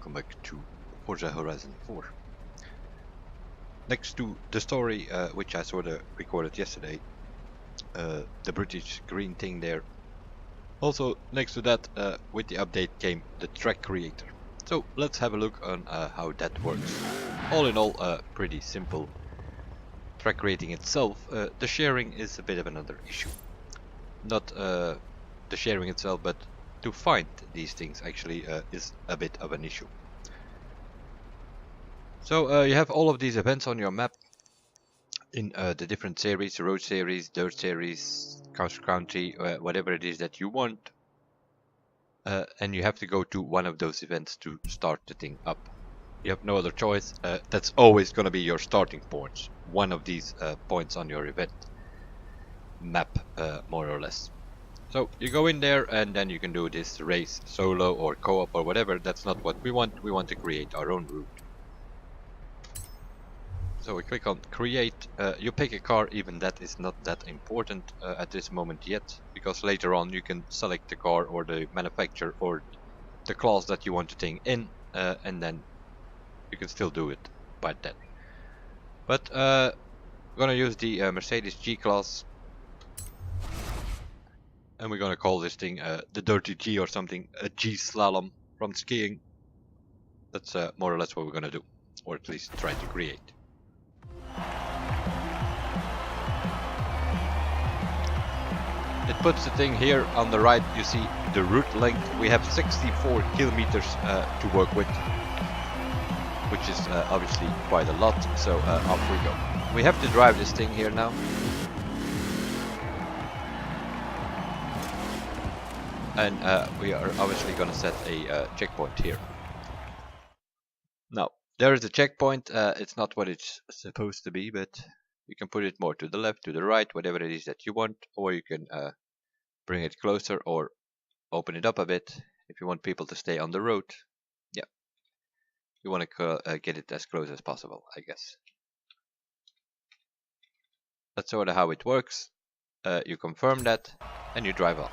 welcome back to Forza Horizon 4. Next to the story, which I sort of recorded yesterday, the British green thing there. Also, next to that, with the update came the track creator. So let's have a look on how that works. All in all, pretty simple. Track creating itself, the sharing is a bit of another issue. Not the sharing itself, but to find these things actually is a bit of an issue. So you have all of these events on your map in the different series, road series, dirt series, cross country, whatever it is that you want. And you have to go to one of those events to start the thing up. You have no other choice. That's always going to be your starting points. One of these points on your event map, more or less. So you go in there and then you can do this race solo or co-op or whatever. That's not what we want. We want to create our own route. So we click on create. You pick a car, even that is not that important at this moment yet, because later on you can select the car or the manufacturer or the class that you want the thing in, and then you can still do it by then. But we're gonna use the Mercedes G-Class. And we're gonna call this thing the Dirty G or something, a G-Slalom from skiing. That's more or less what we're gonna do, or at least try to create. It puts the thing here on the right. You see the route length. We have 64 kilometers to work with, which is obviously quite a lot. So off we go. We have to drive this thing here now. And we are obviously going to set a checkpoint here. Now, there is a checkpoint. It's not what it's supposed to be, but you can put it more to the left, to the right, whatever it is that you want. Or you can bring it closer or open it up a bit if you want people to stay on the road. Yeah, you want to get it as close as possible, I guess. That's sort of how it works. You confirm that and you drive on.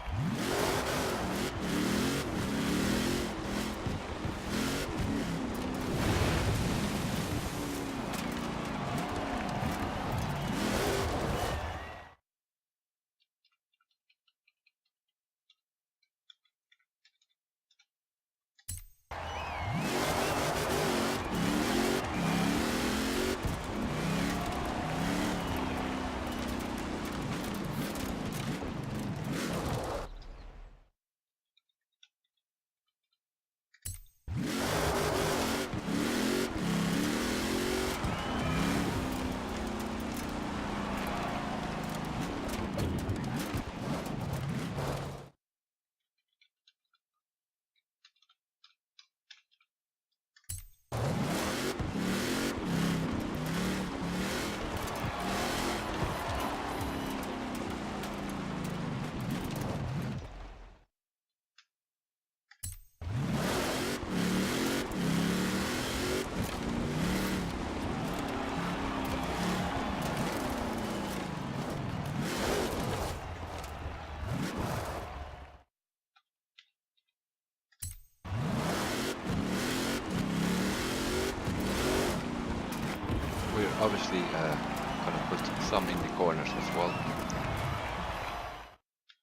We're obviously going to put some in the corners as well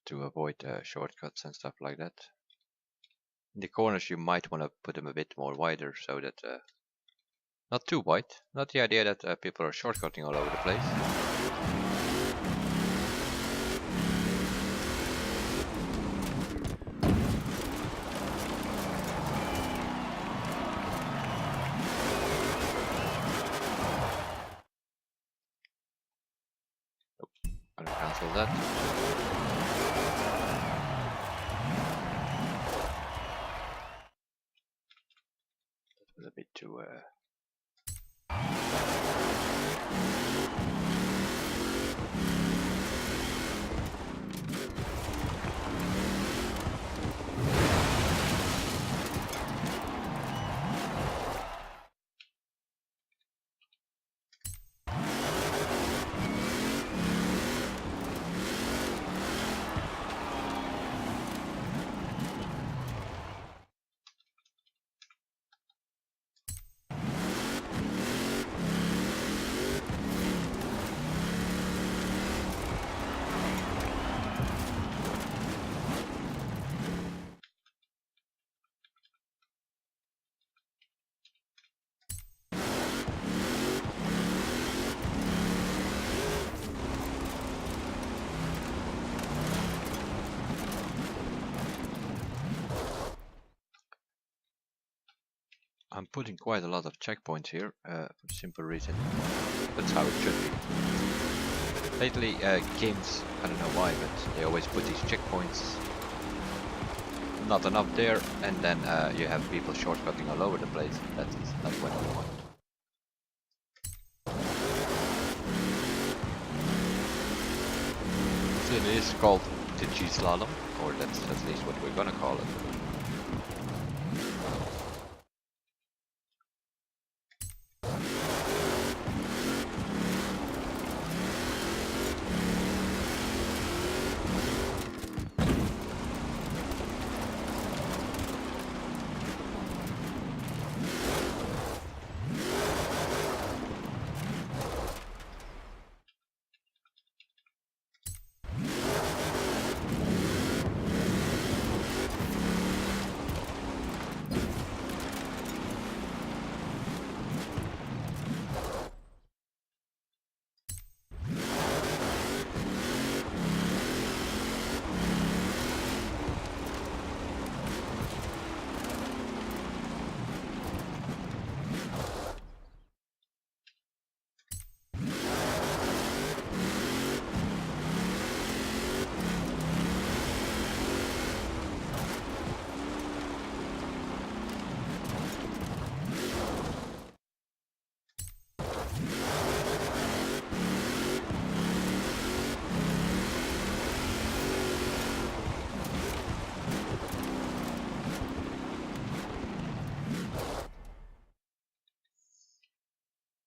to avoid shortcuts and stuff like that. In the corners you might want to put them a bit more wider so that not too wide, not the idea that people are shortcutting all over the place. I'm gonna cancel that. That was a bit too I'm putting quite a lot of checkpoints here for the simple reason that's how it should be. Lately, games, I don't know why, but they always put these checkpoints not enough there, and then you have people shortcutting all over the place. That is not what we want. So it is called the G-Slalom, or that's at least what we're gonna call it.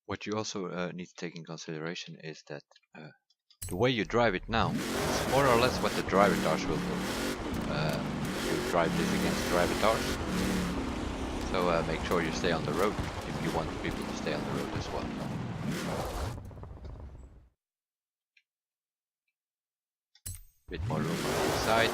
What you also need to take in consideration is that the way you drive it now is more or less what the driver tars will do. You drive this against driver tars, so make sure you stay on the road if you want people to stay on the road as well. Bit more room on the side.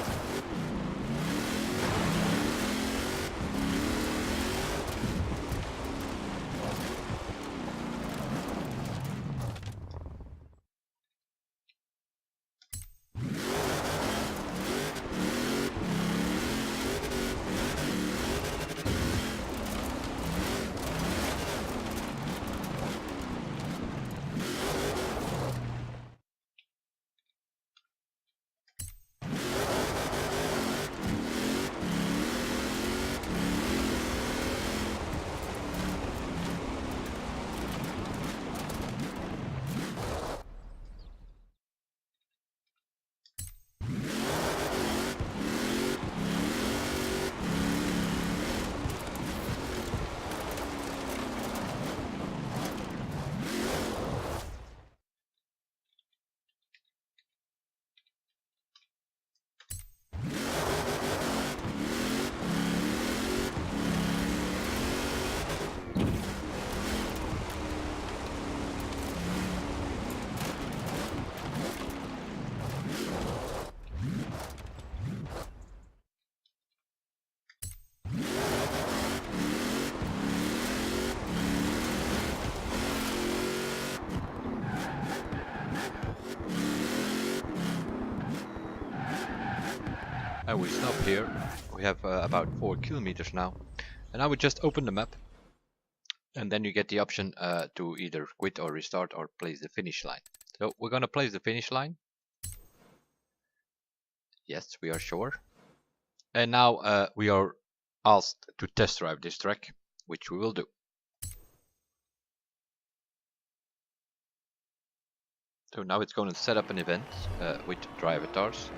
And we stop here. We have about 4 kilometers now, and I would just open the map, and then you get the option to either quit or restart or place the finish line. So we're gonna place the finish line. Yes, we are sure. And now we are asked to test drive this track, which we will do. So now it's going to set up an event with driver tars,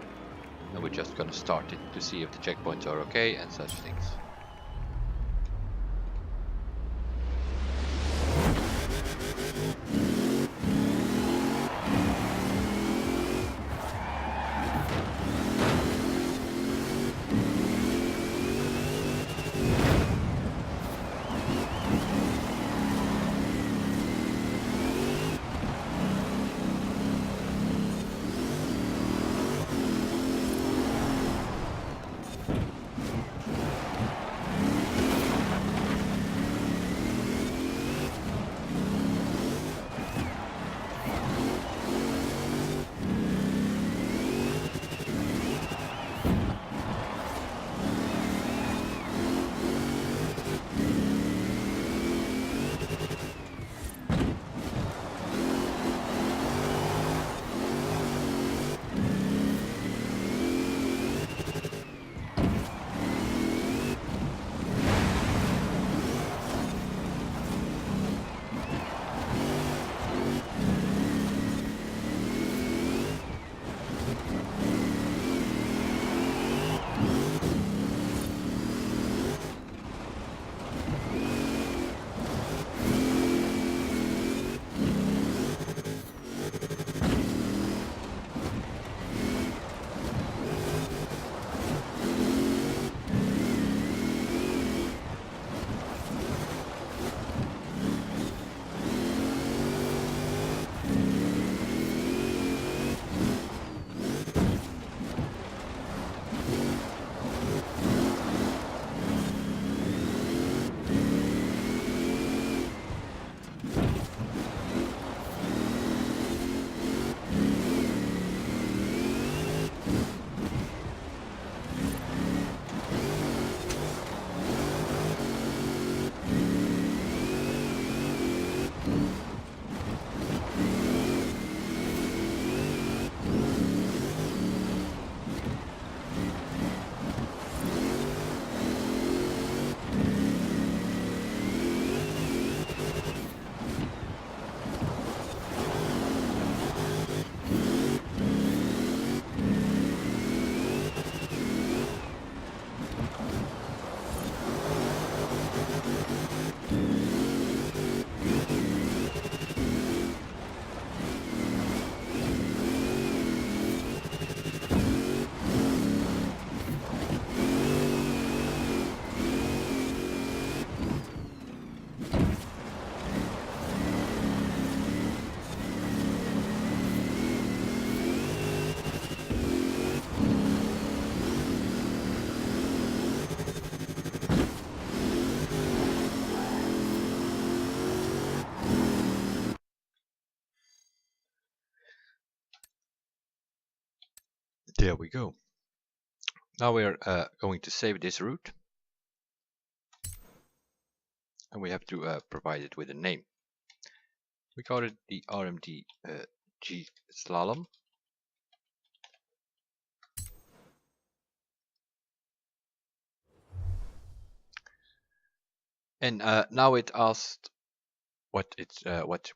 and we're just going to start it to see if the checkpoints are okay and such things. There we go. Now we're going to save this route. And we have to provide it with a name. We call it the RMD G-Slalom. And now it asked what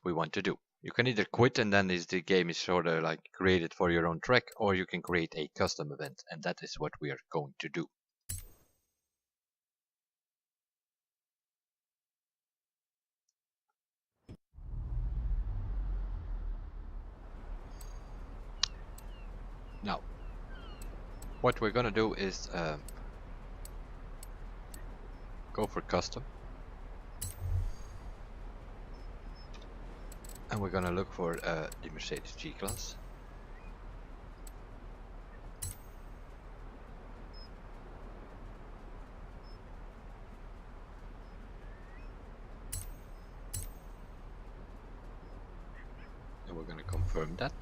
we want to do. You can either quit and then the game is sort of like created for your own track, or you can create a custom event, and that is what we are going to do. Now, what we're gonna do is go for custom, and we're gonna look for the Mercedes G-Class. And we're gonna confirm that.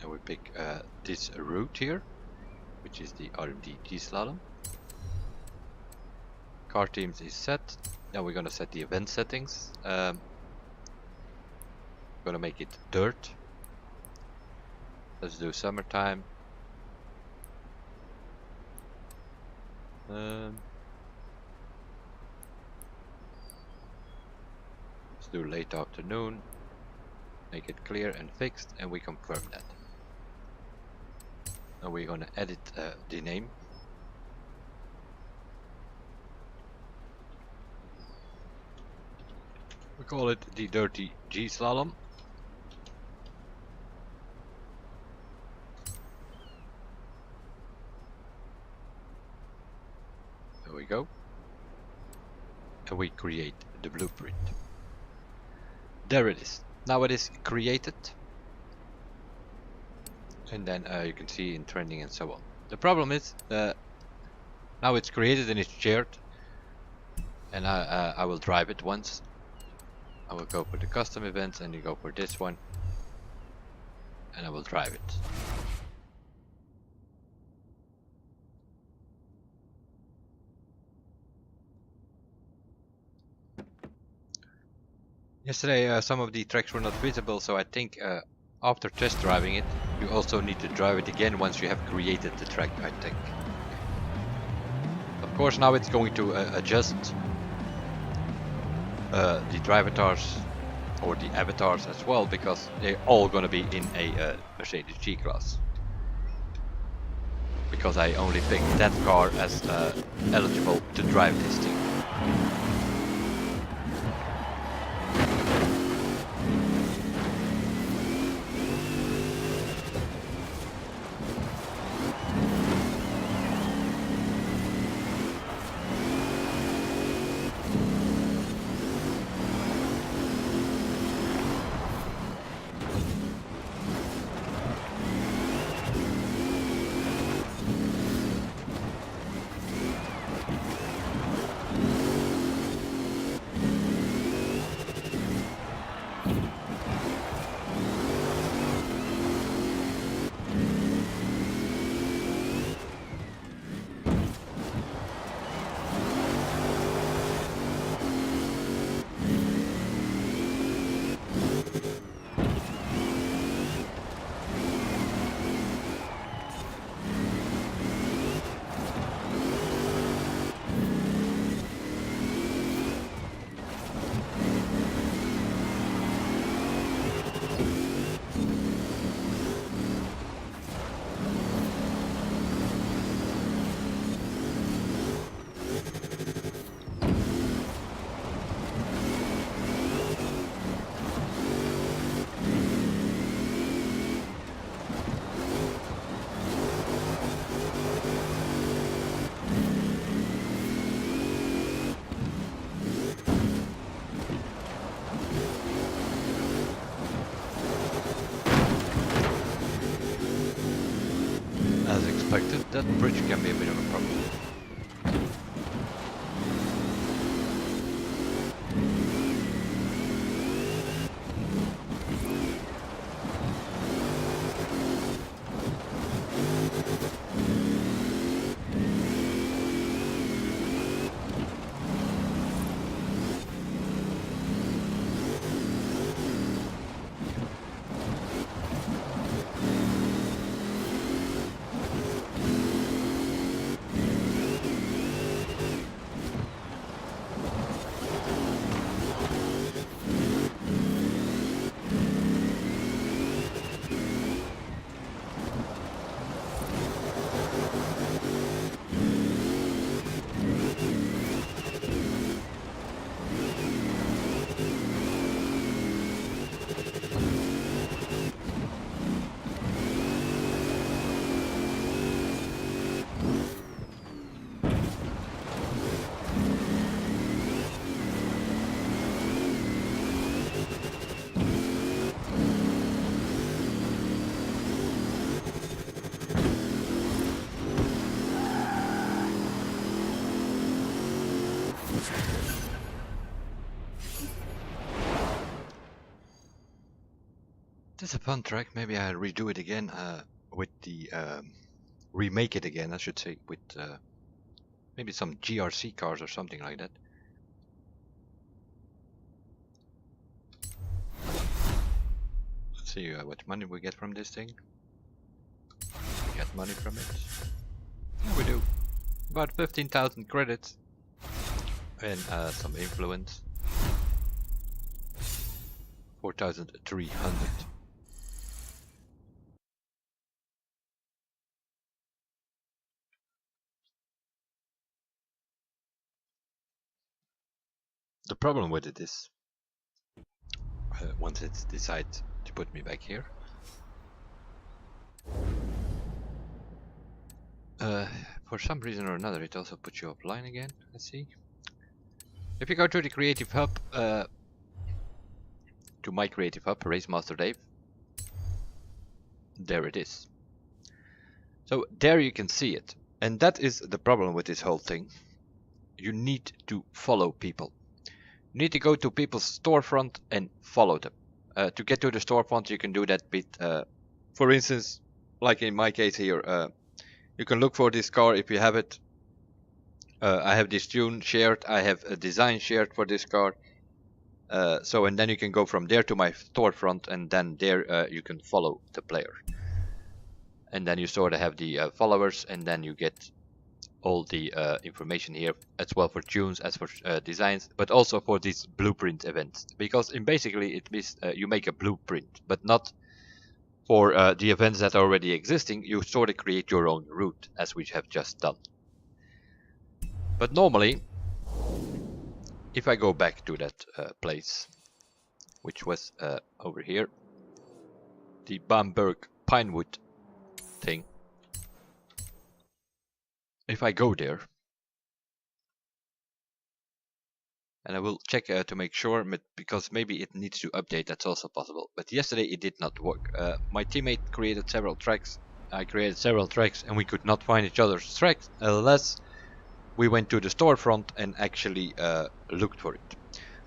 And we pick this route here, which is the RMD G-Slalom. Car teams is set. Now we're gonna set the event settings. Gonna make it dirt. Let's do summertime. Let's do late afternoon. Make it clear and fixed, and we confirm that. Now we're gonna edit the name. We call it the Dirty G-Slalom. There we go. And we create the blueprint. There it is. Now it is created. And then you can see in trending and so on. The problem is now it's created and it's shared. And I will drive it once. I will go for the custom events and you go for this one. And I will drive it. Yesterday some of the tracks were not visible, so I think after test driving it, you also need to drive it again once you have created the track, I think. Of course now it's going to adjust the drivatars or the avatars as well, because they're all gonna be in a Mercedes G-Class. Because I only picked that car as eligible to drive this team. That bridge can be a bit of a problem. This is a fun track. Maybe I'll redo it again with the remake it again, I should say, with maybe some GRC cars or something like that. Let's see what money we get from this thing. We get money from it. Yeah, we do. About 15,000 credits and some influence. 4,300. The problem with it is, once it decides to put me back here, for some reason or another it also puts you offline again. Let's see. If you go to the Creative Hub, to my Creative Hub, RaceMasterDave, there it is. So there you can see it, and that is the problem with this whole thing. You need to follow people. You need to go to people's storefront and follow them. To get to the storefront, you can do that with, for instance, like in my case here, you can look for this car if you have it. I have this tune shared, I have a design shared for this car. And then you can go from there to my storefront, and then there you can follow the player. And then you sort of have the followers, and then you get all the information here as well for tunes as for designs, but also for these blueprint events, because basically it means you make a blueprint, but not for the events that are already existing. You sort of create your own route, as we have just done. But normally, if I go back to that place, which was over here, the Bamberg Pinewood thing, if I go there, and I will check to make sure, because maybe it needs to update, that's also possible. But yesterday it did not work. My teammate created several tracks, I created several tracks, and we could not find each other's tracks unless we went to the storefront and actually looked for it.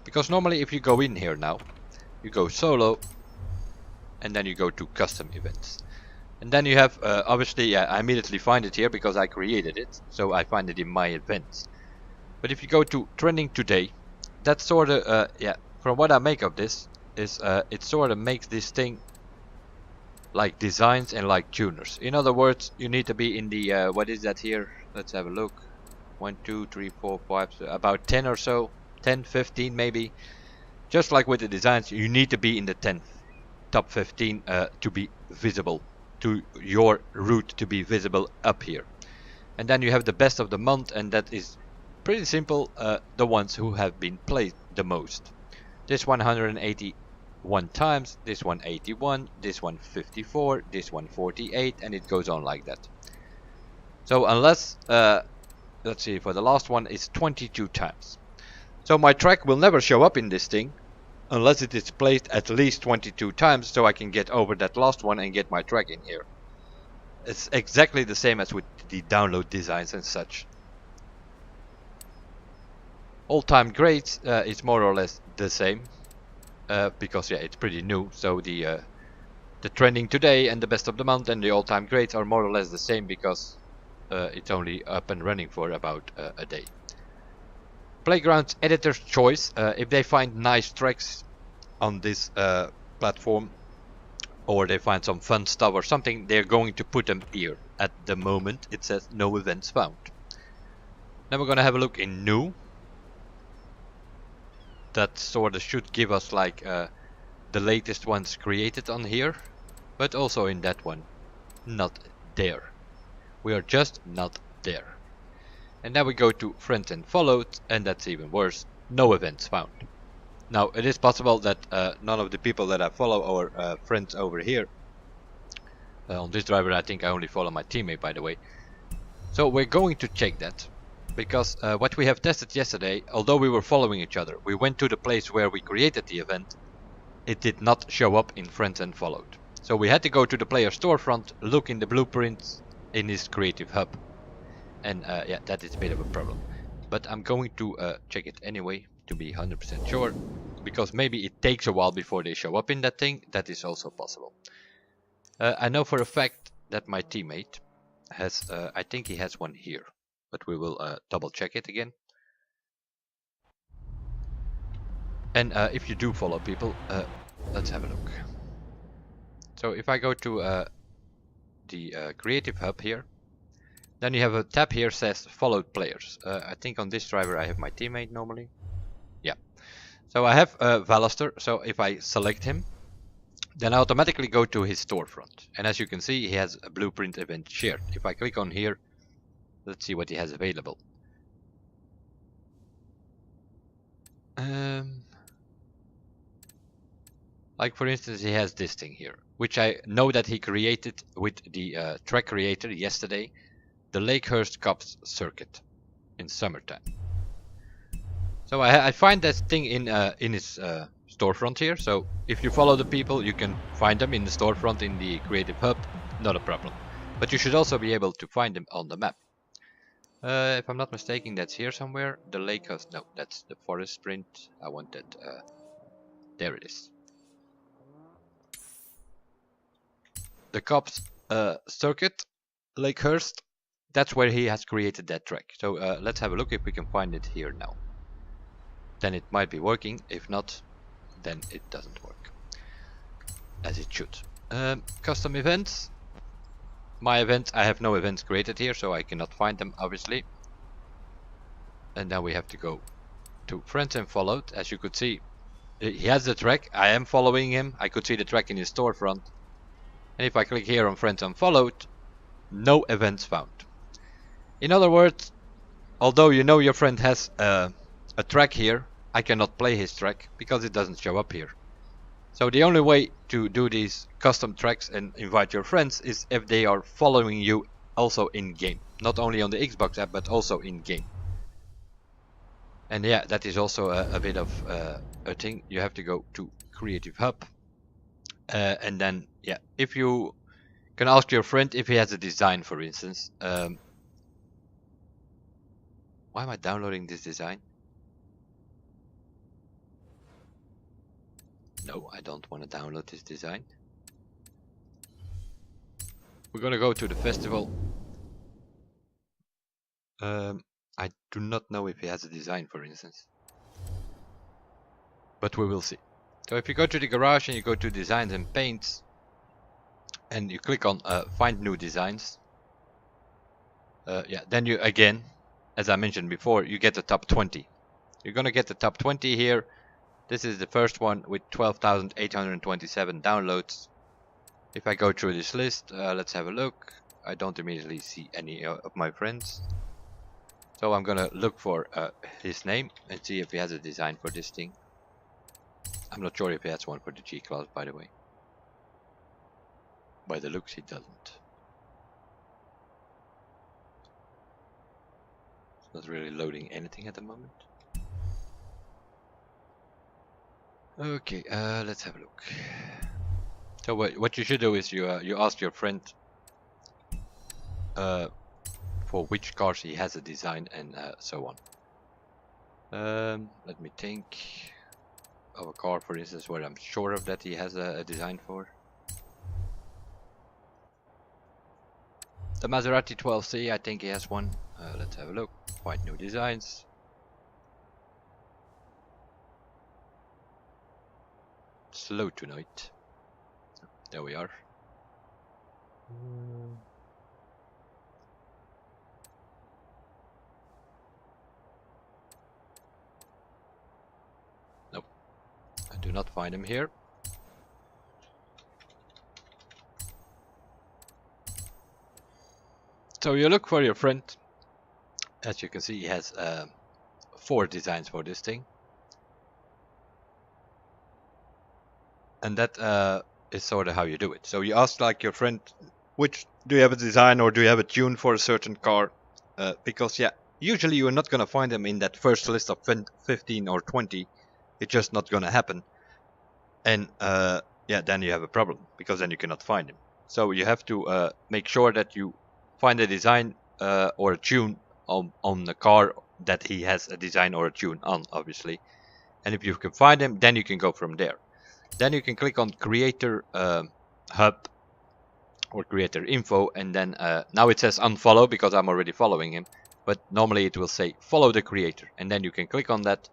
Because normally if you go in here now, you go solo, and then you go to custom events. And then you have, obviously, I immediately find it here because I created it, so I find it in my events. But if you go to trending today, that sort of, from what I make of this, is it sort of makes this thing like designs and like tuners. In other words, you need to be in the, what is that here? Let's have a look. 1, 2, 3, 4, 5, about 10 or so, 10, 15 maybe. Just like with the designs, you need to be in the 10th, top 15 to be visible, to your route to be visible up here. And then you have the best of the month, and that is pretty simple, the ones who have been played the most. This 181 times, this one 81, this one 54, this one 48, and it goes on like that. So unless, let's see, for the last one is 22 times. So my track will never show up in this thing unless it is played at least 22 times, so I can get over that last one and get my track in here. It's exactly the same as with the download designs and such. All-time greats is more or less the same, because it's pretty new. So the trending today and the best of the month and the all-time greats are more or less the same, because it's only up and running for about a day. Playground's editor's choice. If they find nice tracks on this platform, or they find some fun stuff or something, they're going to put them here. At the moment it says no events found. Then we're gonna have a look in new. That sort of should give us like the latest ones created on here, but also in that one, not there. We are just not there. And now we go to friends and followed, and that's even worse, no events found. Now it is possible that none of the people that I follow are friends over here. On this driver I think I only follow my teammate, by the way. So we're going to check that, because what we have tested yesterday, although we were following each other, we went to the place where we created the event, it did not show up in friends and followed. So we had to go to the player storefront, look in the blueprints in his creative hub. And that is a bit of a problem. but I'm going to check it anyway to be 100% sure, because maybe it takes a while before they show up in that thing. That is also possible. I know for a fact that my teammate has, I think he has one here, but we will double check it again. And if you do follow people, let's have a look. So if I go to the creative hub here, then you have a tab here says followed players. I think on this driver I have my teammate normally. Yeah. So I have Valister, so if I select him, then I automatically go to his storefront. And as you can see, he has a blueprint event shared. If I click on here, let's see what he has available. Like for instance, he has this thing here, which I know that he created with the track creator yesterday, the Lakehurst Cups circuit in summertime. So I find that thing in his storefront here. So if you follow the people, you can find them in the storefront in the creative hub, not a problem. But you should also be able to find them on the map. If I'm not mistaken, that's here somewhere. The Lakehurst, no, that's the forest sprint. I want that. There it is. The Cops circuit, Lakehurst, that's where he has created that track. So let's have a look if we can find it here now. Then it might be working. If not, then it doesn't work as it should. Custom events. My events, I have no events created here, so I cannot find them obviously. And now we have to go to friends and followed. As you could see, he has the track. I am following him. I could see the track in his storefront. And if I click here on friends and followed, no events found. In other words, although you know your friend has a track here, I cannot play his track because it doesn't show up here. So the only way to do these custom tracks and invite your friends is if they are following you also in game. Not only on the Xbox app, but also in game. And yeah, that is also a bit of a thing. You have to go to Creative Hub. And then, yeah, if you can ask your friend if he has a design, for instance. Why am I downloading this design? No, I don't want to download this design. We're gonna go to the festival. I do not know if he has a design, for instance. But we will see. So if you go to the garage and you go to designs and paints, and you click on find new designs, yeah, then you again, as I mentioned before, you get the top 20. You're gonna get the top 20 here. This is the first one with 12,827 downloads. If I go through this list, let's have a look. I don't immediately see any of my friends. So I'm gonna look for his name and see if he has a design for this thing. I'm not sure if he has one for the G-Class, by the way. By the looks, he doesn't. It's not really loading anything at the moment. Okay, let's have a look. So what you should do is you ask your friend for which cars he has a design and so on. Let me think of a car, for instance, where I'm sure of that he has a design for. The Maserati 12C, I think he has one. Let's have a look. Find new designs. Slow tonight. There we are. Nope. I do not find him here. So you look for your friend. As you can see, he has 4 designs for this thing. And that is sort of how you do it. So you ask like your friend, which do you have a design or do you have a tune for a certain car? Because yeah, usually you're not gonna find them in that first list of 15 or 20. It's just not gonna happen. And yeah, then you have a problem because then you cannot find them. So you have to make sure that you find a design or a tune on the car that he has a design or a tune on, obviously. And if you can find him, then you can go from there. Then you can click on Creator Hub or Creator Info, and then now it says unfollow because I'm already following him. But normally it will say follow the creator, and then you can click on that,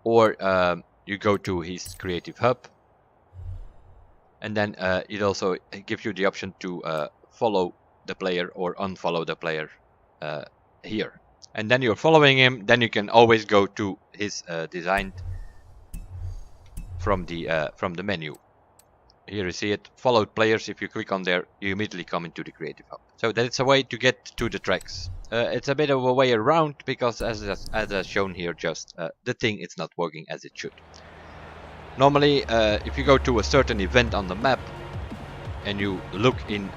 or you go to his Creative Hub, and then it also gives you the option to follow the player or unfollow the player here. And then you're following him, then you can always go to his design from the menu. Here you see it, followed players. If you click on there, you immediately come into the Creative Hub. So that's a way to get to the tracks. It's a bit of a way around because as shown here, just the thing is not working as it should. Normally, if you go to a certain event on the map and you look in,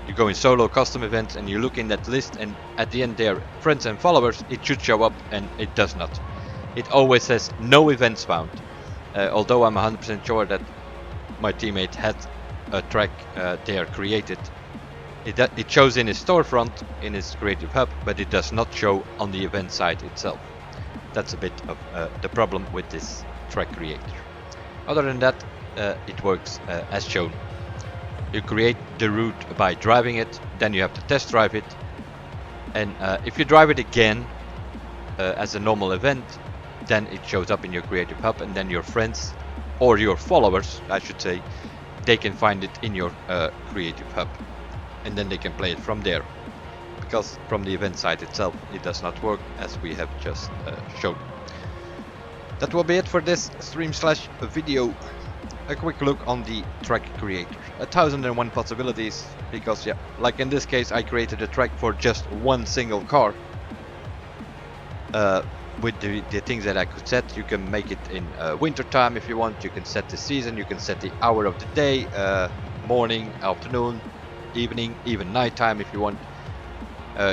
you go in solo custom events and you look in that list, and at the end there, friends and followers, it should show up, and it does not. It always says no events found. Although I'm 100% sure that my teammate had a track there created. It shows in his storefront, in his Creative Hub, but it does not show on the event site itself. That's a bit of the problem with this track creator. Other than that, it works as shown. You create the route by driving it, then you have to test drive it, and if you drive it again as a normal event, then it shows up in your Creative Hub, and then your friends, or your followers, I should say, they can find it in your Creative Hub, and then they can play it from there. Because from the event site itself, it does not work, as we have just shown. That will be it for this stream/video. A quick look on the track creator. 1001 possibilities, because yeah, like in this case, I created a track for just one single car. With the things that I could set, you can make it in winter time if you want. You can set the season, you can set the hour of the day, morning, afternoon, evening, even nighttime if you want.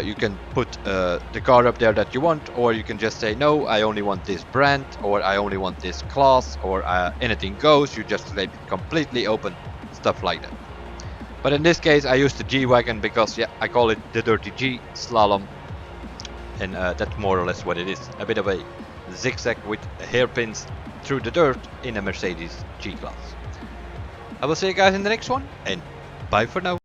You can put the car up there that you want, or you can just say no, I only want this brand, or I only want this class, or anything goes. You just leave it completely open, stuff like that. But in this case I used the G-Wagon because yeah, I call it the Dirty G-Slalom. And that's more or less what it is. A bit of a zigzag with hairpins through the dirt in a Mercedes G-Class. I will see you guys in the next one, and bye for now.